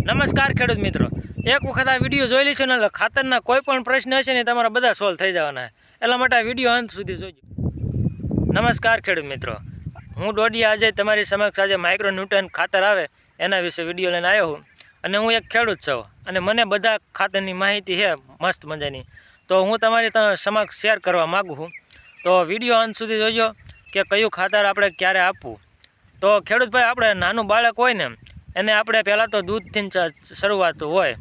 નમસ્કાર ખેડૂત મિત્રો, એક વખત આ વિડીયો જોઈ લેશો ને એટલે ખાતરના કોઈ પણ પ્રશ્ન હશે ને તમારા બધા સોલ્વ થઈ જવાના છે. એટલા માટે આ વિડીયો અંત સુધી જોજો. નમસ્કાર ખેડૂત મિત્રો, હું ડોડિયા આજે તમારી સમક્ષ આજે માઇક્રોન્યુટ્રન ખાતર આવે એના વિશે વિડીયો લઈને આવ્યો હું. અને હું એક ખેડૂત છું અને મને બધા ખાતરની માહિતી છે મસ્ત મજાની, તો હું તમારી સમક્ષ શેર કરવા માગું છું. તો વિડીયો અંત સુધી જોજો કે કયું ખાતર આપણે ક્યારે આપવું. તો ખેડૂત ભાઈ, આપણે નાનું બાળક હોય ને એને આપણે પહેલાં તો દૂધથી શરૂઆત હોય,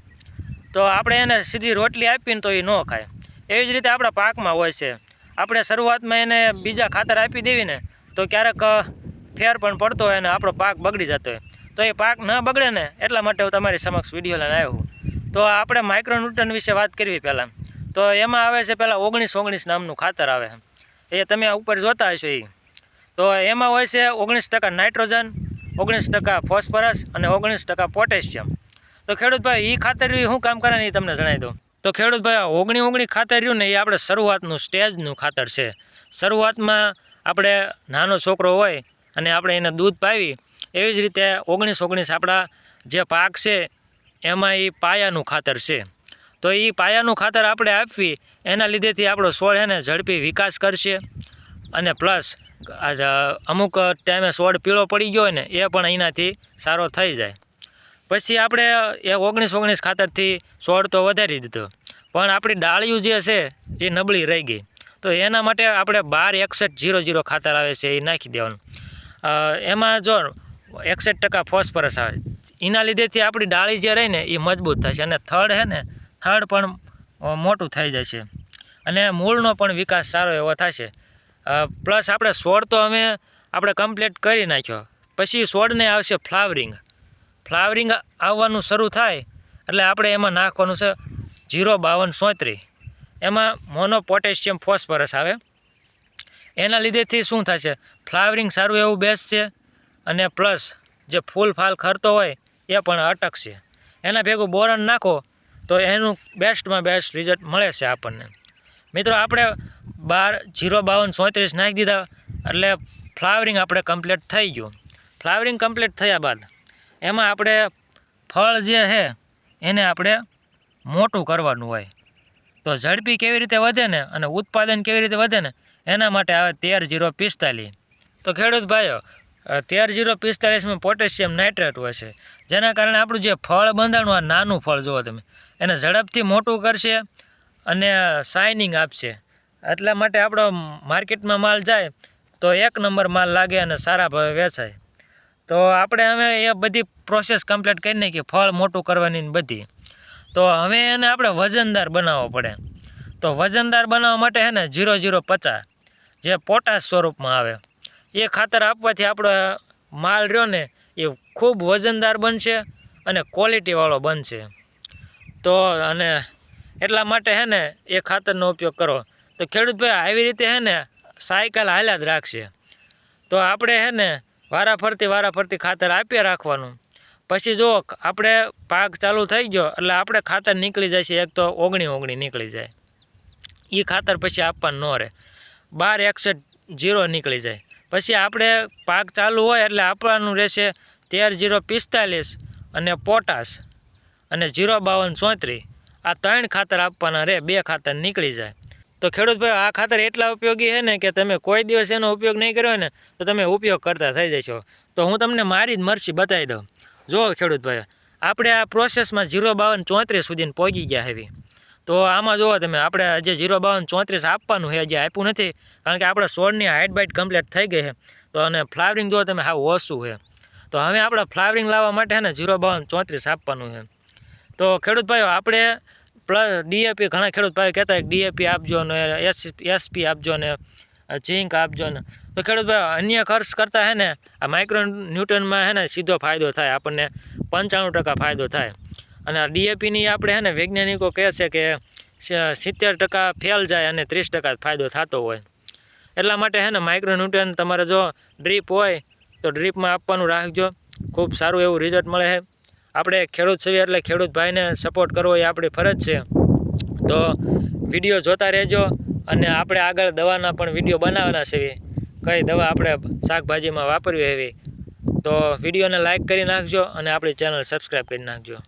તો આપણે એને સીધી રોટલી આપીને તો એ ન ખાય. એવી જ રીતે આપણા પાકમાં હોય છે, આપણે શરૂઆતમાં એને બીજા ખાતર આપી દેવી ને તો ક્યારેક ફેર પણ પડતો હોય અને આપણો પાક બગડી જતો હોય. તો એ પાક ન બગડે ને એટલા માટે હું તમારી સમક્ષ વિડીયો લઈને આવ્યો છું. તો આપણે માઇક્રોન્યુટ્રન વિશે વાત કરવી પહેલાં, તો એમાં આવે છે પહેલાં 19-19 નામનું ખાતર આવે, એ તમે ઉપર જોતા હશો. તો એમાં હોય છે 19% નાઇટ્રોજન, 19% ફોસ્ફરસ અને 19% પોટેશિયમ. તો ખેડૂત ભાઈ, એ ખાતર શું કામ કરે ને એ તમને જણાવી દઉં. તો ખેડૂત ભાઈ, 19 ખાતર રહ્યું ને એ આપણે શરૂઆતનું સ્ટેજનું ખાતર છે. શરૂઆતમાં આપણે નાનો છોકરો હોય અને આપણે એને દૂધ પાવી, એવી જ રીતે 19-19 આપણા જે પાક છે એમાં એ પાયાનું ખાતર છે. તો એ પાયાનું ખાતર આપણે આપવી, એના લીધેથી આપણો છોડ છે ને ઝડપી વિકાસ કરશે અને પ્લસ અમુક ટાઈમે છોડ પીળો પડી ગયો હોય ને એ પણ એનાથી સારો થઈ જાય. પછી આપણે એ 19-19 ખાતરથી છોડ તો વધારી દીધો, પણ આપણી ડાળીઓ જે છે એ નબળી રહી ગઈ. તો એના માટે આપણે 12-61-00 ખાતર આવે છે એ નાખી દેવાનું. એમાં જો 61% ફોસ્ફરસ આવે, એના લીધેથી આપણી ડાળી જે રહી ને એ મજબૂત થશે અને થડ છે ને થડ પણ મોટું થઈ જશે અને મૂળનો પણ વિકાસ સારો એવો થશે. પ્લસ આપણે છોડ તો આપણે કમ્પ્લીટ કરી નાખ્યો, પછી છોડને આવશે ફ્લાવરિંગ. ફ્લાવરિંગ આવવાનું શરૂ થાય એટલે આપણે એમાં નાખવાનું છે 0-52-34. એમાં મોનો પોટેશિયમ ફોસ્ફરસ આવે. એના લીધેથી શું થશે, ફ્લાવરિંગ સારું એવું બેસશે અને પ્લસ જે ફૂલ ફાલ ખરતો હોય એ પણ અટકશે. એના ભેગું બોરન નાખો તો એનું બેસ્ટમાં બેસ્ટ રિઝલ્ટ મળે છે આપણને. મિત્રો, આપણે 0-52-34 નાખી દીધા એટલે ફ્લાવરિંગ આપણે કમ્પ્લીટ થઈ ગયું. ફ્લાવરિંગ કમ્પ્લીટ થયા બાદ એમાં આપણે ફળ જે છે એને આપણે મોટું કરવાનું હોય. તો ઝડપી કેવી રીતે વધે ને અને ઉત્પાદન કેવી રીતે વધે ને એના માટે આવે 13-0-45. તો ખેડૂત ભાઈઓ, 13-0-45માં પોટેશિયમ નાઇટ્રેટ હોય છે, જેના કારણે આપણું જે ફળ બંધાણું, આ નાનું ફળ જુઓ તમે, એને ઝડપથી મોટું કરશે અને શાઇનિંગ આપશે. એટલા માટે આપણો માર્કેટમાં માલ જાય તો 1 નંબર માલ લાગે અને સારા ભાવે વેચાય. તો આપણે એ બધી પ્રોસેસ કમ્પ્લીટ કરી નાખીએ, ફળ મોટું કરવાની બધી. તો હવે એને આપણે વજનદાર બનાવવો પડે. તો વજનદાર બનાવવા માટે છે ને 0-0-50 જે પોટાશ સ્વરૂપમાં આવે, એ ખાતર આપવાથી આપણો માલ રહ્યો ને એ ખૂબ વજનદાર બનશે અને ક્વોલિટીવાળો બનશે. તો અને એટલા માટે છે ને એ ખાતરનો ઉપયોગ કરો. તો ખેડૂત ભાઈ, આવી રીતે છે ને સાયકલ હાલ્યા જ રાખશે. તો આપણે છે ને વારાફરતી ખાતર આપીએ રાખવાનું. પછી જો આપણે પાક ચાલુ થઈ ગયો એટલે આપણે ખાતર નીકળી જાય છે, એક તો 19-19 નીકળી જાય, એ ખાતર પછી આપવાનું ન રહે. 12-61-0 નીકળી જાય. પછી આપણે પાક ચાલુ હોય એટલે આપવાનું રહેશે 13-0-45 અને પોટાશ અને 0-52-34. આ 3 ખાતર આપવાના રહે, 2 ખાતર નીકળી જાય. તો ખેડૂત ભાઈ, આ ખાતર એટલા ઉપયોગી છે ને કે તમે કોઈ દિવસ એનો ઉપયોગ નહીં કર્યો ને તો તમે ઉપયોગ કરતા થઈ જશો. તો હું તમને મારી જ મરચી બતાવી દઉં. જો ખેડૂત ભાઈ, આપણે આ પ્રોસેસમાં 0-52-34 સુધીને પહોંચી ગયા heavy. તો આમાં જુઓ તમે, આપણે જે 0-52-34 આપવાનું છે, હજી આપ્યું નથી, કારણ કે આપણે છોડની હાઇટ બાઇટ કમ્પ્લીટ થઈ ગઈ છે. તો અને ફ્લાવરિંગ જુઓ તમે હાવ ઓછું છે. તો હવે આપણે ફ્લાવરિંગ લાવવા માટે છે ને 0-52-34 આપવાનું છે. તો ખેડૂત ભાઈઓ, આપણે પ્લસ ડીએપી, ઘણા ખેડૂત ભાઈઓ કહેતા હોય ડીએપી આપજો ને એસપી આપજો ને ઝીંક આપજો ને. તો ખેડૂત ભાઈઓ, અન્ય ખર્ચ કરતાં છે ને આ માઇક્રોન્યુટ્રનમાં છે ને સીધો ફાયદો થાય, આપણને 95% ફાયદો થાય. અને આ ડીએપીની આપણે છે ને વૈજ્ઞાનિકો કહે છે કે 70% ફેલ જાય અને 30% ફાયદો થતો હોય. એટલા માટે છે ને માઇક્રોન્યુટ્રન તમારે જો ડ્રીપ હોય તો ડ્રીપમાં આપવાનું રાખજો, ખૂબ સારું એવું રિઝલ્ટ મળે છે. આપણે ખેડૂત છીએ એટલે ખેડૂત ભાઈને સપોર્ટ કરવો એ આપણી ફરજ છે. તો વિડીયો જોતા રહેજો અને આપણે આગળ દવાના પણ વિડીયો બનાવવાના છે, કઈ દવા આપણે શાકભાજીમાં વાપરવી એવી. તો વિડીયોને લાઇક કરી નાખજો અને આપણી ચેનલ સબસ્ક્રાઈબ કરી નાખજો.